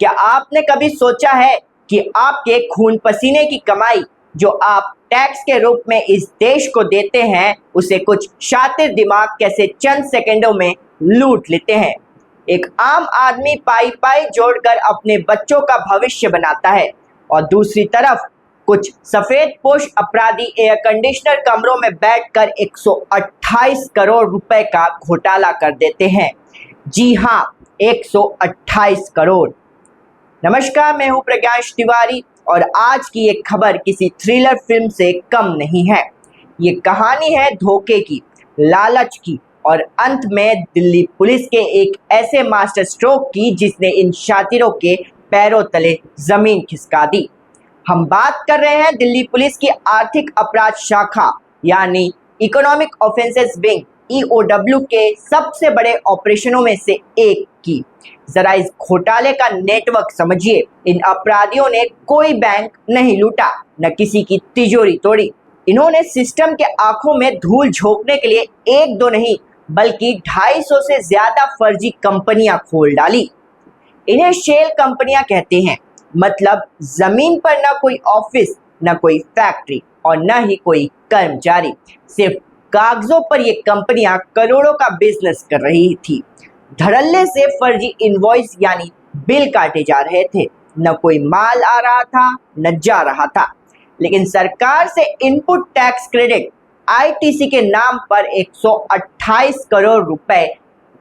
क्या आपने कभी सोचा है कि आपके खून पसीने की कमाई जो आप टैक्स के रूप में इस देश को देते हैं, उसे कुछ शातिर दिमाग कैसे चंद सेकंडों में लूट लेते हैं। एक आम आदमी पाई पाई जोड़कर अपने बच्चों का भविष्य बनाता है और दूसरी तरफ कुछ सफेद पोश अपराधी एयर कंडीशनर कमरों में बैठकर 128 करोड़ रुपए का घोटाला कर देते हैं। जी हाँ, 128 करोड़। नमस्कार, मैं हूं प्रज्ञाश तिवारी और आज की ये खबर किसी थ्रिलर फिल्म से कम नहीं है। ये कहानी है धोखे की, लालच की और अंत में दिल्ली पुलिस के एक ऐसे मास्टर स्ट्रोक की जिसने इन शातिरों के पैरों तले जमीन खिसका दी। हम बात कर रहे हैं दिल्ली पुलिस की आर्थिक अपराध शाखा यानी इकोनॉमिक ऑफेंसेस विंग EOW के सबसे बड़े ऑपरेशनों में से एक की। जरा इस घोटाले का नेटवर्क समझिए। इन अपराधियों ने कोई बैंक नहीं लूटा, न किसी की तिजोरी तोड़ी। इन्होंने सिस्टम के आंखों में धूल झोंकने के लिए एक दो नहीं बल्कि 250 से ज्यादा फर्जी कंपनियां खोल डाली। इन्हें शेल कंपनियां कहते हैं, मतलब जमीन पर न कोई ऑफिस, न कोई फैक्ट्री और न ही कोई कर्मचारी। सिर्फ कागजों पर ये कंपनियां करोड़ों का बिजनेस कर रही थी। धड़ल्ले से फर्जी इनवॉइस यानी बिल काटे जा रहे थे। न कोई माल आ रहा था न जा रहा था, लेकिन सरकार से इनपुट टैक्स क्रेडिट ITC के नाम पर 128 करोड़ रुपए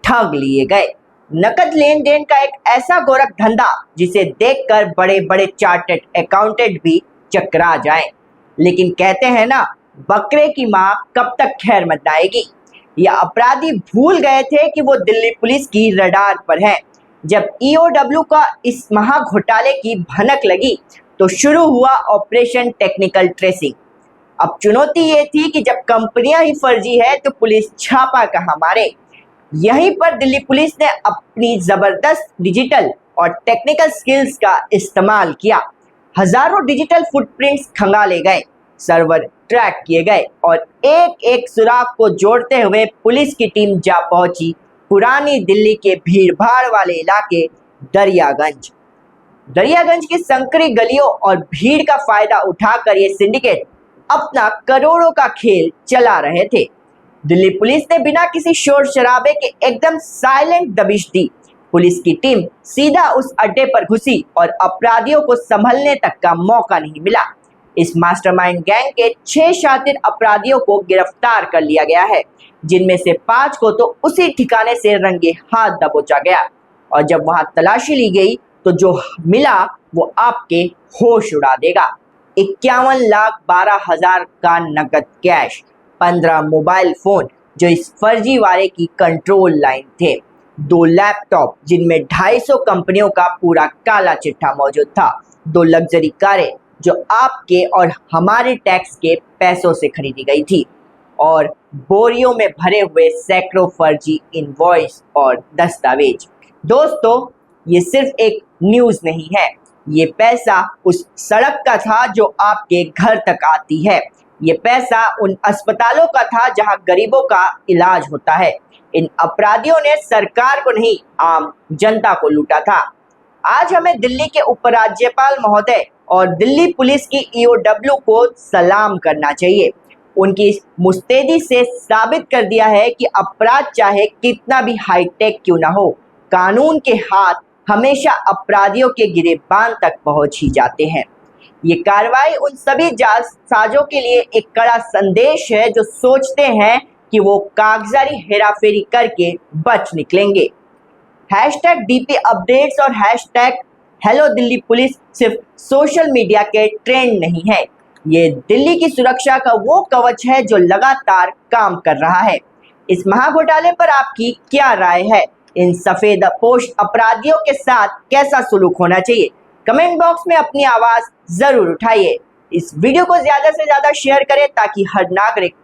ठग लिए गए। नकद लेन देन का एक ऐसा गोरख धंधा जिसे देखकर बड़े बड़े चार्टर्ड अकाउंटेंट भी चकरा जाएं। लेकिन कहते हैं ना, बकरे की मां कब तक खैर मनाएगी। यह अपराधी भूल गए थे कि वो दिल्ली पुलिस की रडार पर है। जब EOW का इस महा घोटाले की भनक लगी तो शुरू हुआ ऑपरेशन टेक्निकल ट्रेसिंग। अब चुनौती ये थी कि जब कंपनियां ही फर्जी है तो पुलिस छापा कहां मारे। यहीं पर दिल्ली पुलिस ने अपनी जबरदस्त डिजिटल और टेक्निकल स्किल्स का इस्तेमाल किया। हजारों डिजिटल फुटप्रिंट्स खंगाले गए, सर्वर ट्रैक किए गए और एक एक सुराग को जोड़ते हुए पुलिस की टीम जा पहुंची पुरानी दिल्ली के भीड़-भाड़ वाले इलाके दरियागंज। दरियागंज की संकरी गलियों और भीड़ का फायदा उठाकर ये सिंडिकेट अपना करोड़ों का खेल चला रहे थे। दिल्ली पुलिस ने बिना किसी शोर शराबे के एकदम साइलेंट दबिश दी। पुलिस की टीम सीधा उस अड्डे पर घुसी और अपराधियों को संभलने तक का मौका नहीं मिला। इस मास्टरमाइंड गैंग के 6 शातिर अपराधियों को गिरफ्तार कर लिया गया है, जिनमें से 5 को तो उसी ठिकाने से रंगे हाथ दबोचा गया और जब वहां तलाशी ली गई तो जो मिला वो आपके होश उड़ा देगा। 51,12,000 का नकद कैश, 15 मोबाइल फोन जो इस फर्जी वाले की कंट्रोल लाइन थे, 2 लैपटॉप जिनमें 250 कंपनियों का पूरा काला चिट्ठा मौजूद था, 2 लग्जरी कारें जो आपके और हमारे टैक्स के पैसों से खरीदी गई थी और बोरियों में भरे हुए सैकड़ों फर्जी इनवॉइस और दस्तावेज। दोस्तों, ये सिर्फ एक न्यूज़ नहीं है, ये पैसा उस सड़क का था जो आपके घर तक आती है। ये पैसा उन अस्पतालों का था जहां गरीबों का इलाज होता है। इन अपराधियों ने सरकार को नहीं, आम जनता को लूटा था। आज हमें दिल्ली के उपराज्यपाल महोदय और दिल्ली पुलिस की EOW को सलाम करना चाहिए। उनकी मुस्तैदी से साबित कर दिया है कि अपराध चाहे कितना भी हाईटेक क्यों ना हो, कानून के हाथ हमेशा अपराधियों के गिरेबान तक पहुंच ही जाते हैं। ये कार्रवाई उन सभी जालसाजों के लिए एक कड़ा संदेश है जो सोचते हैं कि वो कागजारी हेराफेरी करके बच निकलेंगे। #DP अपडेट्स और #हेलो दिल्ली पुलिस सिर्फ सोशल मीडिया के ट्रेंड नहीं है, ये दिल्ली की सुरक्षा का वो कवच है जो लगातार काम कर रहा है। इस महाघोटाले पर आपकी क्या राय है? इन सफेदपोश अपराधियों के साथ कैसा सुलूक होना चाहिए? कमेंट बॉक्स में अपनी आवाज जरूर उठाइए। इस वीडियो को ज्यादा से ज्यादा शेयर करें ताकि हर नागरिक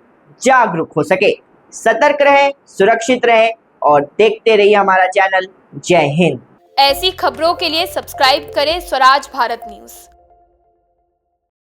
जागरूक हो सके। सतर्क रहें, सुरक्षित रहें और देखते रहिए हमारा चैनल। जय हिंद। ऐसी खबरों के लिए सब्सक्राइब करें स्वराज भारत न्यूज़।